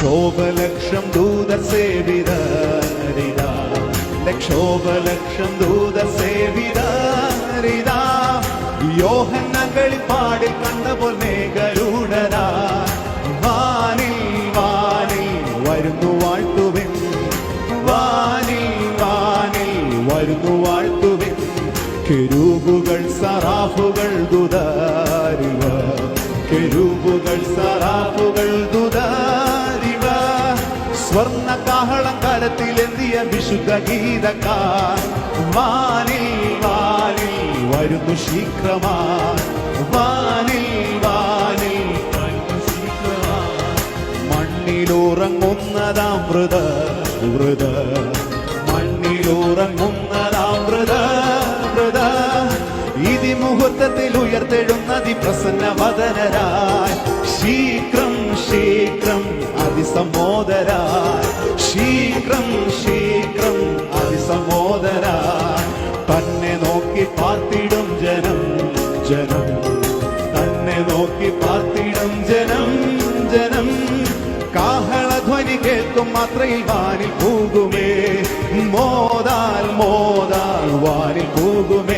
ലക്ഷോപലക്ഷം ദൂതർ സേവിതരിതാ, ലക്ഷോപലക്ഷം ദൂതർ സേവിതരിതാ. യോഹന്നാൻ വെളിപ്പാടിൽ കണ്ടപ്പോൾ മേഘരൂഢരാ, വാനിൽ വാനിൽ വരുന്നു വാഴ്ത്തുവിൻ, വാനിൽ വാനിൽ വരുന്നു വാഴ്ത്തുവിൻ. കെരൂബുകൾ സറാഫുകൾ ദൂതരിവ, കെരൂബുകൾ സറാഫുകൾ ദൂതരിവ. സ്വർണ്ണ കാഹളം കരത്തിലെന്തിയ വിശുദ്ധ ഗീതക്കാർ, വാനിൽ വാനിൽ വരുന്നു ശീഘ്രമായി, വാനിൽ വാനിൽ വരുന്നു ശീഘ്രമായി. മണ്ണിലുറങ്ങുന്നതാം മൃത മൃത, മണ്ണിലുറങ്ങുന്നതാം മൃത മൃത. ഇതിമുഹൂർത്തത്തിൽ ഉയർത്തെഴുന്നതി പ്രസന്നവദനരായി, ശീഘ്രം ശീഘ്രം അതിസമ്മോദരായി, ശീഘ്രം ശീഘ്രം അതിസമ്മോദരായി. തന്നെ നോക്കി പാർത്തിടും ജനം ജനം, തന്നെ നോക്കി പാർത്തിടും ജനം ജനം. കാഹളധ്വനി കേൾക്കും മാത്രയിൽ വാനിൽ പോകുമേ, മോദാൽ മോദാൽ വാനിൽ പോകുമേ.